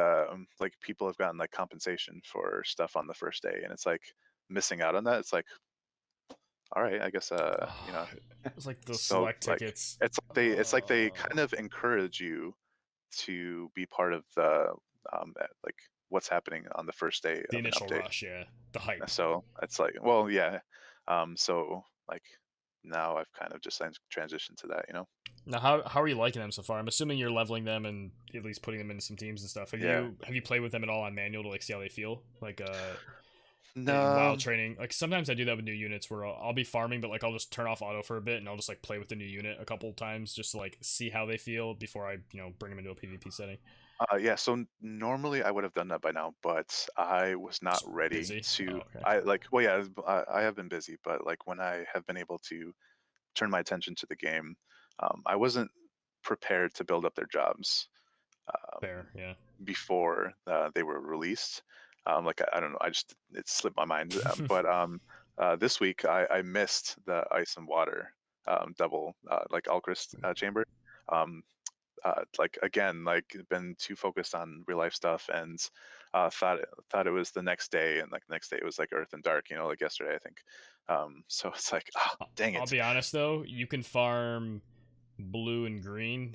people have gotten compensation for stuff on the first day, and it's missing out on that. It's all right, I guess it's like the select tickets. It's like they kind of encourage you to be part of the what's happening on the first day. The initial rush, yeah, the hype. So it's well, yeah. So now I've kind of just transitioned to that, Now, how are you liking them so far? I'm assuming you're leveling them and at least putting them into some teams and stuff. Have you played with them at all on manual to see how they feel? No. While training, sometimes I do that with new units where I'll be farming, but I'll just turn off auto for a bit and I'll just play with the new unit a couple times just to see how they feel before I bring them into a PvP setting. Yeah, so normally I would have done that by now, but I was not ready to. I have been busy, but when I have been able to turn my attention to the game, I wasn't prepared to build up their jobs. Fair, yeah. Before they were released, I don't know, it slipped my mind. But this week I missed the Ice and Water double Alchrist chamber. Again, been too focused on real life stuff and thought it was the next day, and the next day it was Earth and Dark, yesterday I think. So it's dang it. I'll be honest though, you can farm blue and green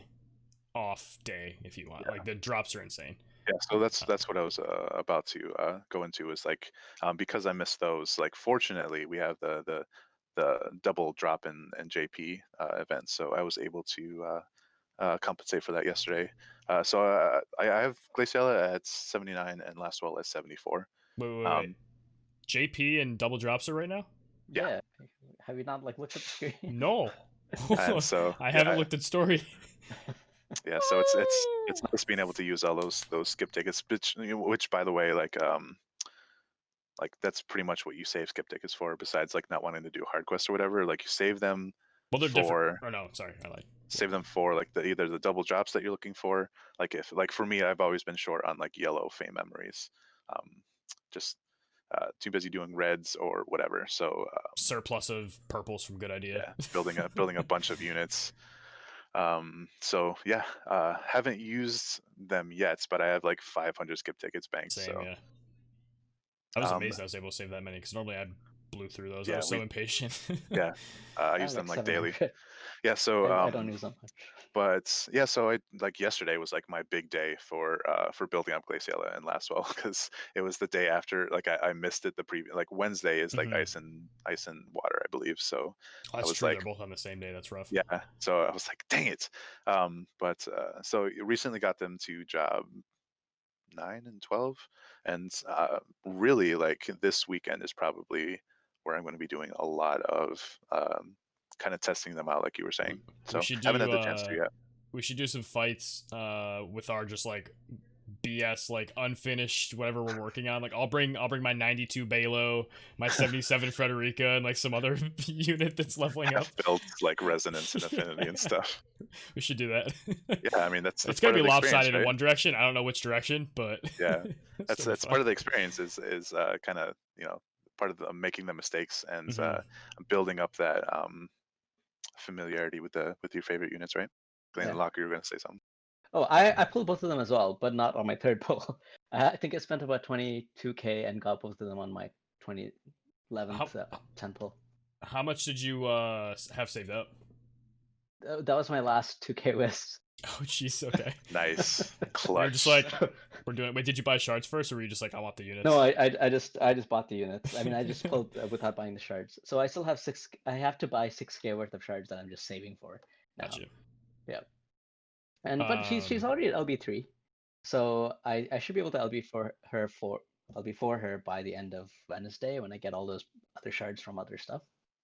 off day if you want. The drops are insane. Yeah, so that's what I was about to go into, is because I missed those. Fortunately, we have the double drop in JP event, so I was able to compensate for that yesterday. So I have Glaciella at 79 and Lastwell at 74. Wait. JP and double drops are right now? Yeah. Have you not looked at the screen? No. So I haven't looked at story. Yeah, so it's nice being able to use all those skip tickets, which by the way, that's pretty much what you save skip tickets for, besides not wanting to do hard quests or whatever. You save them. Well, they're different. Oh no, sorry, I lied. Save them for either the double drops that you're looking for. If for me, I've always been short on yellow fame memories. Just too busy doing reds or whatever. So surplus of purples from Good Idea. Yeah, building a bunch of units. So yeah, haven't used them yet, but I have like 500 skip tickets banked. Same, So yeah. I was um, amazed I was able to save that many because normally I blew through those. I yeah, was so impatient. I I have use them like like daily. 700. Yeah, so I don't use them much. but yeah, so I like yesterday was like my big day for building up Glaciella and Lastwell because it was the day after like I missed it the previous like Wednesday is like Mhm. ice and water, I believe. So Oh, I that's was true. like, They're both on the same day. That's rough. yeah, so I was like, dang it. But so recently got them to job 9 and 12, and really like this weekend is probably where I'm going to be doing a lot of kind of testing them out, like you were saying. We So should haven't do had the chance to yet. we should do some fights with our just like BS like unfinished whatever we're working on. Like I'll bring my 92 Balo, my 77 Frederica, and like some other unit that's leveling up. Have built like resonance and affinity and Yeah. stuff. We should do that. Yeah, I mean It's gonna part be of the experience, lopsided in right? one direction. I don't know which direction, but Yeah, still be that's fun. part of the experience is kind of part of the making the mistakes and Hmm. building up that familiarity with your favorite units, right? Glenn Yeah. Locke, you were going to say something. Oh, I pulled both of them as well, but not on my third pull. I think I spent about 22K and got both of them on my 2011th How 10 pull. how much did you have saved up? That was my last 2K list. Oh jeez, okay. Nice, You were just clutch. like, we're doing. Wait, did you buy shards first, or were you just like, I want the units? No, I just bought the units. I mean, I just pulled without buying the shards. So I still have 6. I have to buy 6K worth of shards that I'm just saving for now. Gotcha. Yeah. And but she's already at LB3, so I should be able to LB for her by the end of Wednesday when I get all those other shards from other stuff.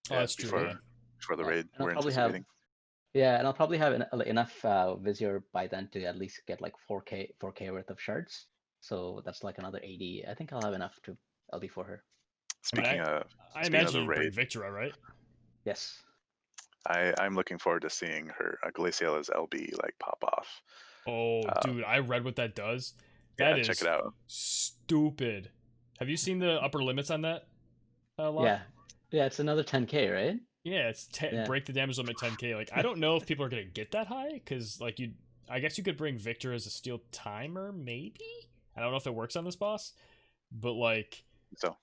Oh, Yeah, that's true. Yeah. before the Yeah. raid, And I'll we're probably have anticipating. and I'll probably have enough Vizier by then to at least get like 4K worth of shards. So that's like another 80. I think I'll have enough to LB for her. Speaking of I speaking of imagine the you bring raid, Victora, right? Yes. I'm looking forward to seeing her Glaciella's LB like pop off. Oh, dude, I read what that does. That Yeah, check it is out. stupid. Have you seen the upper limits on that? Locke? Yeah, it's another 10K, right? Yeah, it's Yeah. break the damage limit 10K. Like, I don't know if people are gonna get that high because, like, I guess you could bring Victor as a steel timer, maybe. I don't know if it works on this boss, but like, So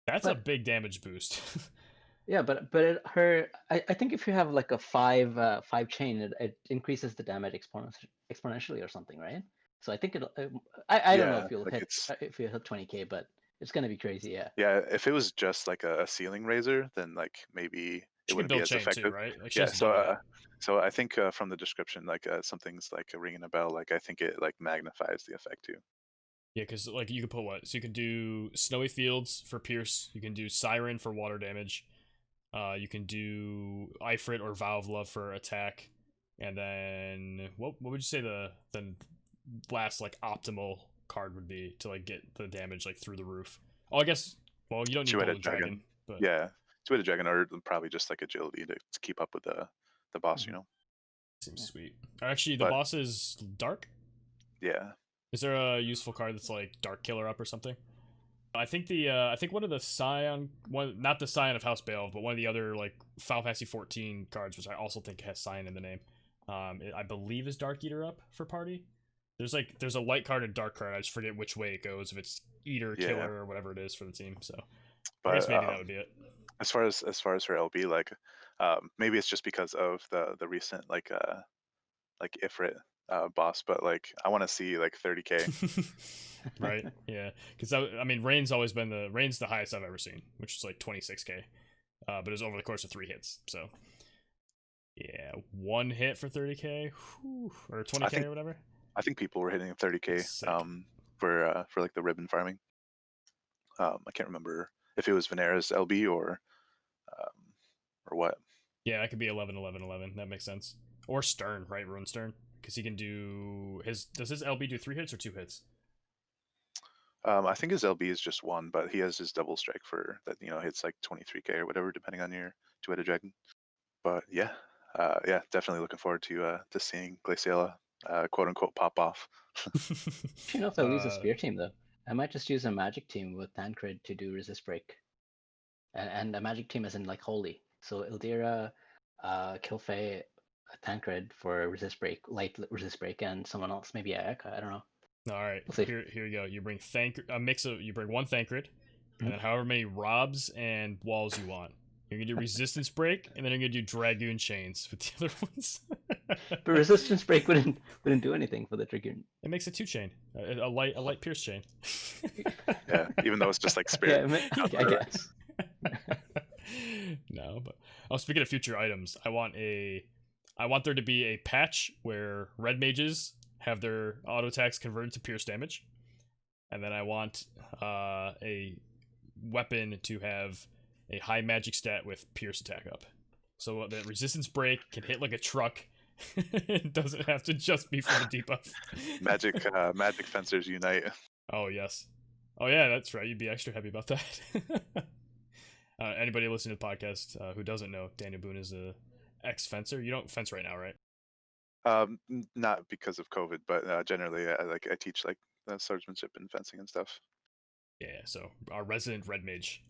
that's a big damage boost. Yeah, but I think if you have like a 5 chain, it increases the damage exponentially or something, right? So I think it'll. I don't know yeah, if you'll like hit it's if you hit 20K, but it's gonna be crazy, yeah. yeah. If it was just like a ceiling razor, then like maybe it She can wouldn't be build as chain too, effective. right? Like she Yeah, doesn't double it. so I think from the description, like something's like ringing a bell. Like I think it like magnifies the effect too. Yeah, because like you could put what? So you can do Snowy Fields for Pierce. You can do Siren for water damage. You can do Ifrit or Vow of Love for attack. And then what would you say the last like optimal card would be to like get the damage like through the roof? Oh, I guess you don't need Two-headed Golden Dragon, but Yeah, two-headed dragon, or probably just like agility to keep up with the boss. Mhm. Seems Yeah. sweet. Actually, the But boss is Dark. yeah, Is there a useful card that's like Dark Killer up or something? I think I think one of the Scion not the Scion of House Bale, but one of the other like Final Fantasy 14 cards, which I also think has Scion in the name. I believe is Dark Eater up for party. There's a light card and dark card. I just forget which way it goes, if it's Eater, yeah. Killer, or whatever it is for the team. So But I guess maybe that would be it. as far as her LB, like maybe it's just because of the recent like Ifrit boss, but like I want to see like 30K. Right? Yeah, because I mean, Rain's the highest I've ever seen, which is like 26K, but it was over the course of 3 hits. So yeah, 1 hit for 30K, or 20K or whatever. I think people were hitting 30K for like the ribbon farming. I can't remember if it was Venera's LB or what. Yeah, that could be 11, 11, 11. That makes sense. Or Stern, right? Ruin Stern, because he can do does his LB do 3 hits or 2 hits? I think his LB is just 1, but he has his double strike for that. Hits like 23K or whatever, depending on your two-headed dragon. But yeah, definitely looking forward to seeing Glaciella, quote unquote, pop off. You know, if I lose a spear team though, I might just use a magic team with Tancred to do resist break, and a magic team as in like holy. So Ildira, Kilfei, Thancred for resist break, light resist break, and someone else, maybe Ayaka. I don't know. All right, We'll see. here you go. You bring you bring one Thancred, and then however many Robs and Walls you want. You're gonna do resistance break, and then you're gonna do Dragoon chains with the other ones. But resistance break wouldn't do anything for the Dragoon. It makes a 2-chain, a light pierce chain. Yeah, even though it's just like spirit. Yeah, I guess. No, but speaking of future items, I want there to be a patch where red mages have their auto attacks converted to pierce damage, and then I want a weapon to have a high magic stat with pierce attack up, so that resistance break can hit like a truck. It doesn't have to just be for the debuff. Magic fencers unite. Oh yes. Oh yeah, that's right. You'd be extra happy about that. Anybody listening to the podcast who doesn't know, Danylboone is a ex-fencer. You don't fence right now, right? Not because of COVID, but generally, I teach like swordsmanship and fencing and stuff. Yeah, so our resident red mage.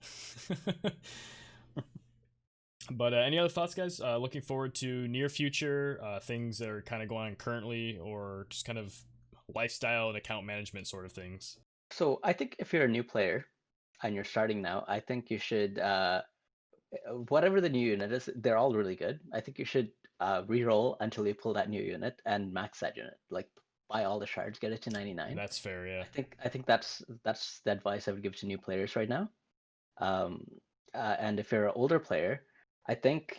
But any other thoughts, guys? Looking forward to near future things that are kind of going on currently, or just kind of lifestyle and account management sort of things. So I think if you're a new player and you're starting now, I think you should whatever the new unit is, they're all really good. I think you should re-roll until you pull that new unit and max that unit. Like buy all the shards, get it to 99. That's fair, yeah. I think that's the advice I would give to new players right now. And if you're an older player, I think,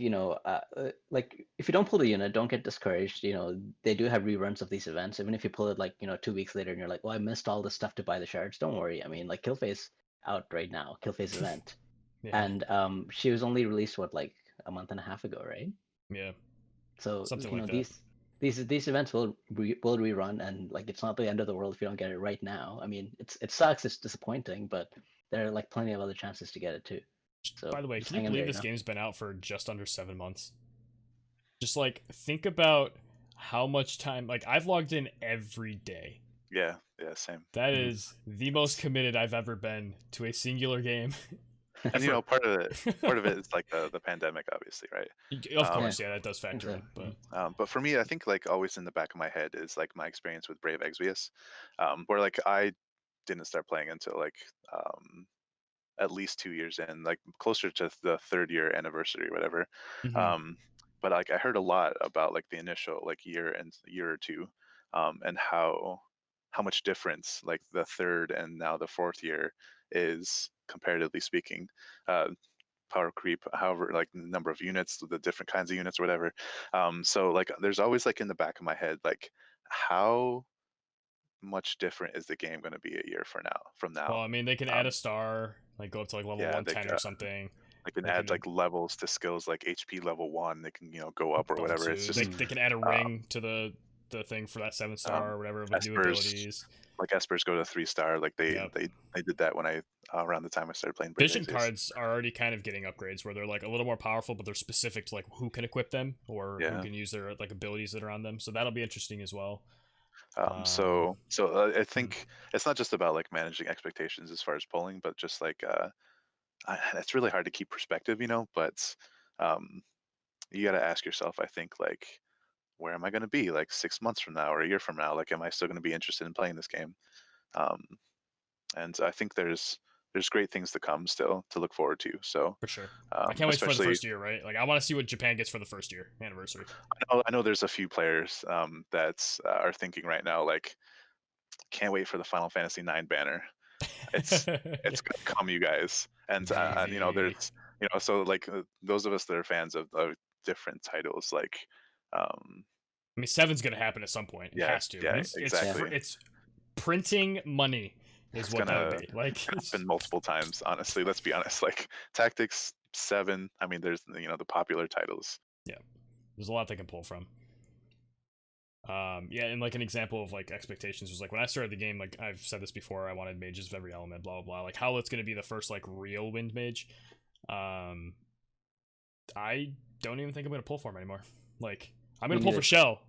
like if you don't pull the unit, don't get discouraged. They do have reruns of these events. Even if you pull it like 2 weeks later and you're like, well, I missed all this stuff to buy the shards. Don't worry. I mean, like Killface out right now, Killface event. Yeah. And she was only released like a month and a half ago, right? Yeah. So something like that. These events will rerun, and like it's not the end of the world if you don't get it right now. I mean, it sucks, it's disappointing, but there are like plenty of other chances to get it too. So, by the way, can you believe this game's been out for just under 7 months? Just like think about how much time. Like I've logged in every day. Yeah, same. That is the most committed I've ever been to a singular game. And part of it is like the pandemic, obviously, right? Of course, yeah, that does factor in. But for me, I think like always in the back of my head is like my experience with Brave Exvius, where like I didn't start playing until like at least 2 years in, like closer to the 3rd year anniversary or whatever. But like I heard a lot about like the initial like year or two, and how much difference like the 3rd and now the 4th year is, comparatively speaking. Power creep, however, like the number of units, the different kinds of units or whatever. So like there's always like in the back of my head, like how much different is the game going to be a year from now? Well, I mean, they can add a star, like go up to like level 110 or something. They can add like levels to skills, like HP level 1. They can go up or whatever. 2. It's just they can add a ring to the thing for that 7-star or whatever with new abilities. Like Espers go to 3-star. Like they did that when I around the time I started playing. Vision cards are already kind of getting upgrades where they're like a little more powerful, but they're specific to like who can equip them or who can use their like abilities that are on them. So that'll be interesting as well. So I think it's not just about like managing expectations as far as polling, but just like it's really hard to keep perspective, but you got to ask yourself, I think, like, where am I going to be like 6 months from now or a year from now? Like, am I still going to be interested in playing this game? And I think there's great things to come still to look forward to. So for sure, I can't wait for the first year, right? Like I want to see what Japan gets for the first year anniversary. I know there's a few players that are thinking right now, like, can't wait for the Final Fantasy IX banner. It's gonna come, you guys. And there's so like those of us that are fans of different titles, like I mean 7's gonna happen at some point. It has to. Yeah, exactly. It's printing money is what that would be. Like it's been multiple times, honestly. Let's be honest. Like Tactics 7, I mean there's the popular titles. Yeah. There's a lot they can pull from. And like an example of like expectations was like when I started the game, like I've said this before, I wanted mages of every element, blah blah blah. Like Howlett's gonna be the first like real wind mage. I don't even think I'm gonna pull for him anymore. Like I'm gonna pull for Shell.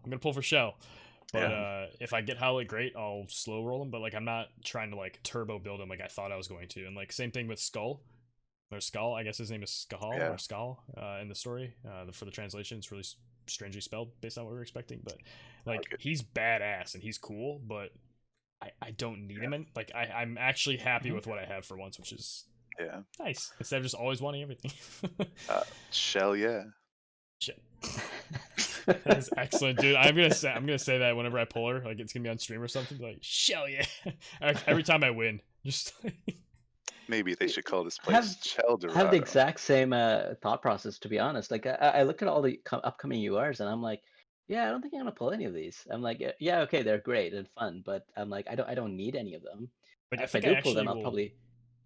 But if I get Howlett, great, I'll slow roll him. But like I'm not trying to like turbo build him like I thought I was going to. And like same thing with Skull. Or Skull, I guess his name is Skull or Skull in the story. For the translation, it's really strangely spelled based on what we were expecting. But like he's badass and he's cool, but I don't need him. Like I'm actually happy with what I have for once, which is nice instead of just always wanting everything. Shell, yeah. Shit. That is excellent, dude. I'm gonna say that whenever I pull her, like it's gonna be on stream or something. Like, shell yeah! Every time I win, just maybe they should call this place Shell Dorado. I have the exact same thought process, to be honest. Like I look at all the upcoming URs and I'm like, yeah, I don't think I'm gonna pull any of these. I'm like, yeah, okay, they're great and fun, but I'm like, I don't need any of them. Like, if I do pull them, I'll probably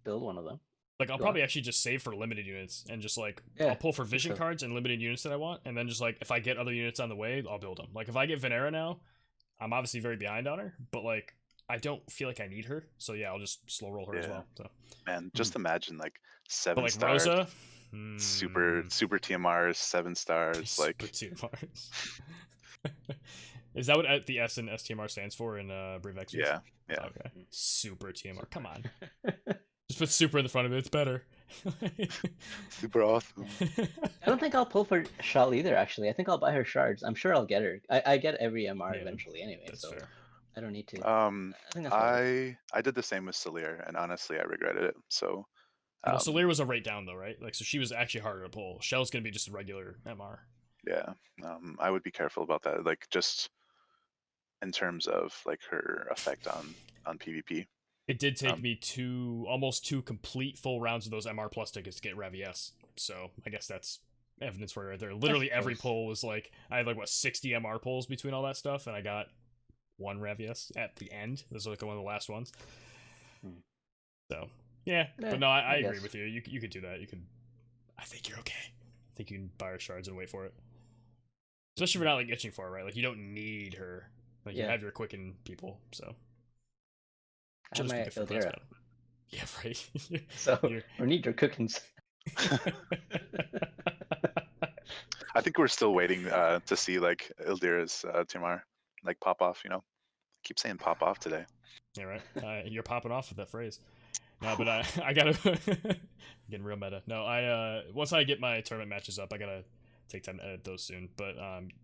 build one of them. Like I'll probably actually just save for limited units and just like I'll pull for vision cards and limited units that I want, and then just like if I get other units on the way, I'll build them. Like if I get Venera now, I'm obviously very behind on her, but like I don't feel like I need her, so yeah, I'll just slow roll her as well. So man, just imagine like 7 like stars, Rosa, super TMRs, 7 stars, super like TMRs. Is that what the S in STMR stands for in Brevex? Yeah. Okay, super TMR. Come on. Just put super in the front of it. It's better. Super awesome. I don't think I'll pull for Shell either, actually. I think I'll buy her shards. I'm sure I'll get her. I get every MR eventually anyway, so fair. I don't need to. I did the same with Salir, and honestly, I regretted it. So Salir was a rate down though, right? Like, so she was actually harder to pull. Shell's gonna be just a regular MR. Yeah, I would be careful about that. Like, just in terms of like her effect on PvP. It did take me almost two complete full rounds of those MR plus tickets to get Rev ES. So I guess that's evidence for it right there. Literally every pull was like, I had like 60 MR pulls between all that stuff, and I got 1 Rev ES at the end. This was like one of the last ones. So yeah, but no, I agree with you. You could do that. I think you're okay. I think you can buy her shards and wait for it. Especially if you're not like itching for her, right? Like you don't need her. Like you have your quicken people, so. I have my Ildera. Yeah, right. So we need your cookings. I think we're still waiting to see like Ildera's Timar like pop off. You know, keep saying pop off today. Yeah, right. You're popping off with that phrase. No, but I gotta getting real meta. No, once I get my tournament matches up, I gotta take time to edit those soon. But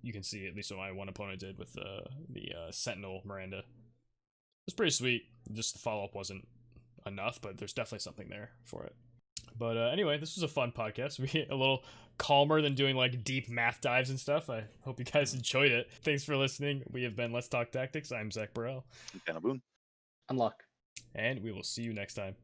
you can see at least what my one opponent did with the Sentinel Miranda. It's pretty sweet. Just the follow-up wasn't enough, but there's definitely something there for it. But anyway, this was a fun podcast. We get a little calmer than doing like deep math dives and stuff. I hope you guys enjoyed it. Thanks for listening. We have been Let's Talk Tactics. I'm Zach Burrell. Danylboone. I'm Locke. And we will see you next time.